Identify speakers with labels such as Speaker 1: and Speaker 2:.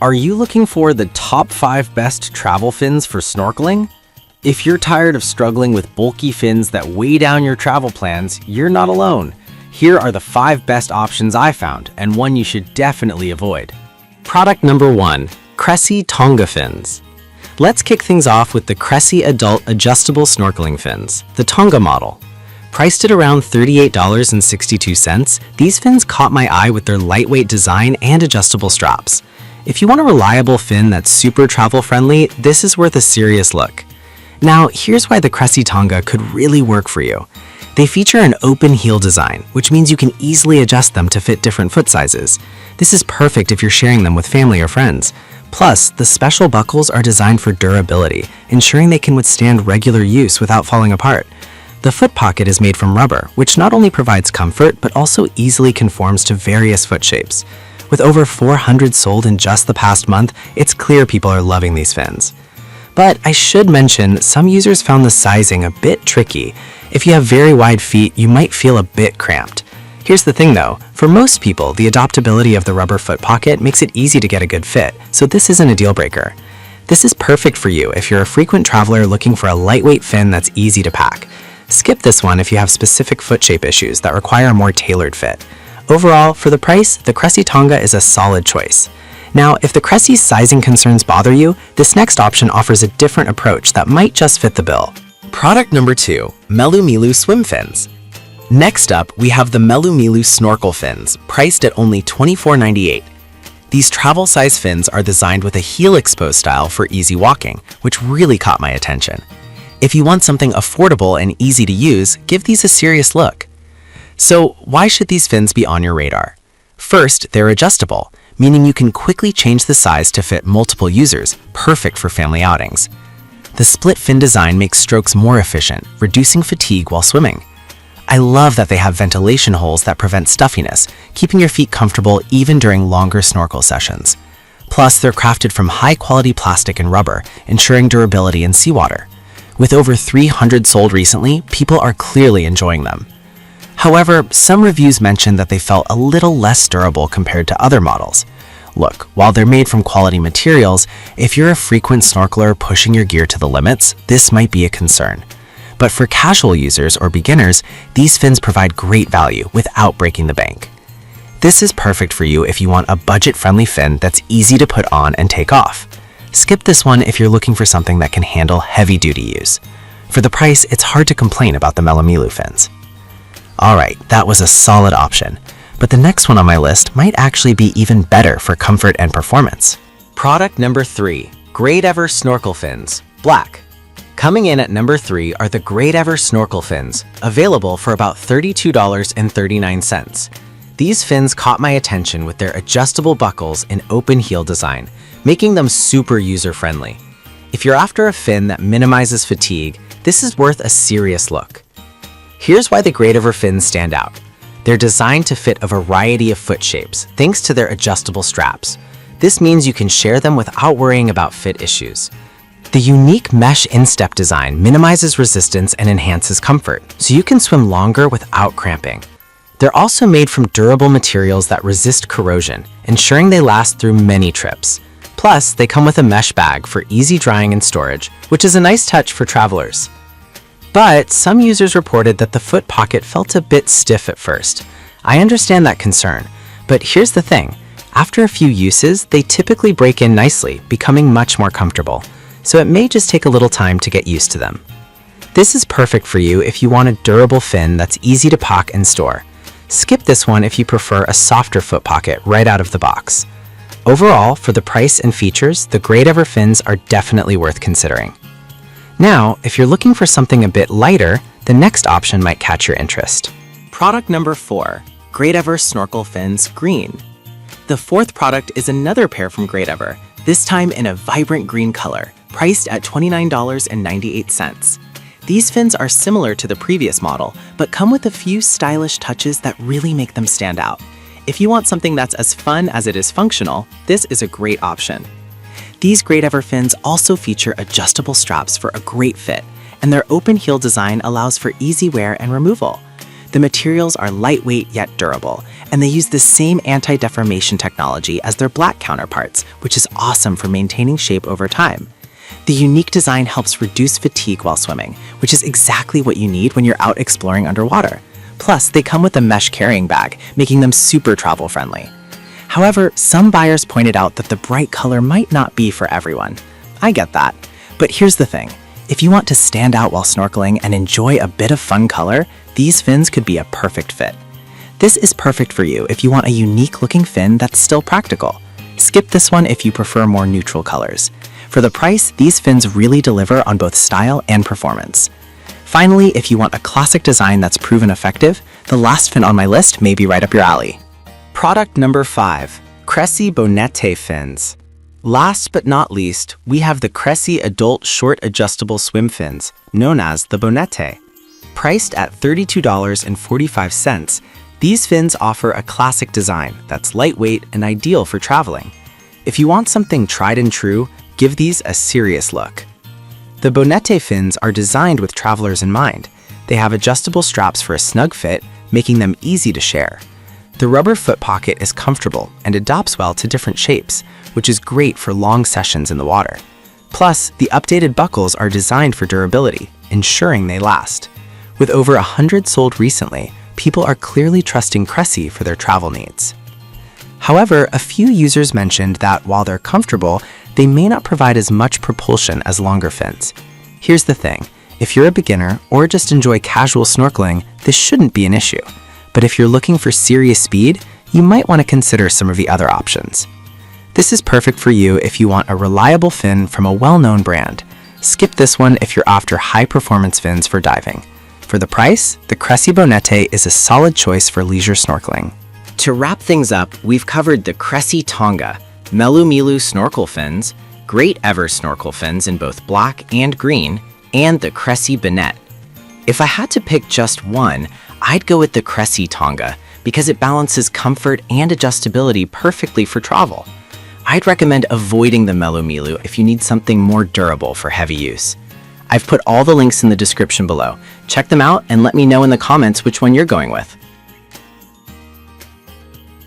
Speaker 1: Are you looking for the top 5 best travel fins for snorkeling? If you're tired of struggling with bulky fins that weigh down your travel plans, you're not alone. Here are the 5 best options I found, and one you should definitely avoid. Product number 1, Cressi Tonga Fins. Let's kick things off with the Cressi Adult Adjustable Snorkeling Fins, the Tonga model. Priced at around $38.62, these fins caught my eye with their lightweight design and adjustable straps. If you want a reliable fin that's super travel-friendly, this is worth a serious look. Now, here's why the Cressi Tonga could really work for you. They feature an open heel design, which means you can easily adjust them to fit different foot sizes. This is perfect if you're sharing them with family or friends. Plus, the special buckles are designed for durability, ensuring they can withstand regular use without falling apart. The foot pocket is made from rubber, which not only provides comfort, but also easily conforms to various foot shapes. With over 400 sold in just the past month, it's clear people are loving these fins. But I should mention, some users found the sizing a bit tricky. If you have very wide feet, you might feel a bit cramped. Here's the thing though, for most people, the adaptability of the rubber foot pocket makes it easy to get a good fit, so this isn't a deal breaker. This is perfect for you if you're a frequent traveler looking for a lightweight fin that's easy to pack. Skip this one if you have specific foot shape issues that require a more tailored fit. Overall, for the price, the Cressi Tonga is a solid choice. Now, if the Cressi's sizing concerns bother you, this next option offers a different approach that might just fit the bill. Product number 2, Melumilu Swim Fins. Next up, we have the Melumilu Snorkel Fins, priced at only $24.98. These travel-size fins are designed with a heel-exposed style for easy walking, which really caught my attention. If you want something affordable and easy to use, give these a serious look. So, why should these fins be on your radar? First, they're adjustable, meaning you can quickly change the size to fit multiple users, perfect for family outings. The split fin design makes strokes more efficient, reducing fatigue while swimming. I love that they have ventilation holes that prevent stuffiness, keeping your feet comfortable even during longer snorkel sessions. Plus, they're crafted from high-quality plastic and rubber, ensuring durability in seawater. With over 300 sold recently, people are clearly enjoying them. However, some reviews mentioned that they felt a little less durable compared to other models. Look, while they're made from quality materials, if you're a frequent snorkeler pushing your gear to the limits, this might be a concern. But for casual users or beginners, these fins provide great value without breaking the bank. This is perfect for you if you want a budget-friendly fin that's easy to put on and take off. Skip this one if you're looking for something that can handle heavy-duty use. For the price, it's hard to complain about the Melumilu fins. Alright, that was a solid option, but the next one on my list might actually be even better for comfort and performance. Product number 3, Great Ever Snorkel Fins, Black. Coming in at number 3 are the Great Ever Snorkel Fins, available for about $32.39. These fins caught my attention with their adjustable buckles and open heel design, making them super user-friendly. If you're after a fin that minimizes fatigue, this is worth a serious look. Here's why the Great Ever fins stand out. They're designed to fit a variety of foot shapes, thanks to their adjustable straps. This means you can share them without worrying about fit issues. The unique mesh instep design minimizes resistance and enhances comfort, so you can swim longer without cramping. They're also made from durable materials that resist corrosion, ensuring they last through many trips. Plus, they come with a mesh bag for easy drying and storage, which is a nice touch for travelers. But some users reported that the foot pocket felt a bit stiff at first. I understand that concern, but here's the thing. After a few uses, they typically break in nicely, becoming much more comfortable. So it may just take a little time to get used to them. This is perfect for you if you want a durable fin that's easy to pack and store. Skip this one if you prefer a softer foot pocket right out of the box. Overall, for the price and features, the Great Ever fins are definitely worth considering. Now, if you're looking for something a bit lighter, the next option might catch your interest. Product number 4, Great Ever Snorkel Fins Green. The fourth product is another pair from Great Ever, this time in a vibrant green color, priced at $29.98. These fins are similar to the previous model, but come with a few stylish touches that really make them stand out. If you want something that's as fun as it is functional, this is a great option. These Great Ever fins also feature adjustable straps for a great fit, and their open heel design allows for easy wear and removal. The materials are lightweight yet durable,
Speaker 2: and they use the same anti-deformation technology as their black counterparts, which is awesome for maintaining shape over time. The unique design helps reduce fatigue while swimming, which is exactly what you need when you're out exploring underwater. Plus, they come with a mesh carrying bag, making them super travel-friendly. However, some buyers pointed out that the bright color might not be for everyone. I get that. But here's the thing. If you want to stand out while snorkeling and enjoy a bit of fun color, these fins could be a perfect fit. This is perfect for you if you want a unique-looking fin that's still practical. Skip this one if you prefer more neutral colors. For the price, these fins really deliver on both style and performance. Finally, if you want a classic design that's proven effective, the last fin on my list may be right up your alley. Product number 5, Cressi Bonete Fins. Last but not least, we have the Cressi Adult Short Adjustable Swim Fins, known as the Bonete. Priced at $32.45, these fins offer a classic design that's lightweight and ideal for traveling. If you want something tried and true, give these a serious look. The Bonete fins are designed with travelers in mind. They have adjustable straps for a snug fit, making them easy to share. The rubber foot pocket is comfortable and adapts well to different shapes, which is great for long sessions in the water. Plus, the updated buckles are designed for durability, ensuring they last. With over 100 sold recently, people are clearly trusting Cressi for their travel needs. However, a few users mentioned that while they're comfortable, they may not provide as much propulsion as longer fins. Here's the thing, if you're a beginner or just enjoy casual snorkeling, this shouldn't be an issue. But if you're looking for serious speed, you might want to consider some of the other options. This is perfect for you if you want a reliable fin from a well-known brand. Skip this one if you're after high-performance fins for diving. For the price, the Cressi Bonete is a solid choice for leisure snorkeling. To wrap things up, we've covered the Cressi Tonga, Melu Milu snorkel fins, Great Ever snorkel fins in both black and green, and the Cressi Bonete. If I had to pick just one, I'd go with the Cressi Tonga because it balances comfort and adjustability perfectly for travel. I'd recommend avoiding the Melu Milu if you need something more durable for heavy use. I've put all the links in the description below. Check them out and let me know in the comments which one you're going with.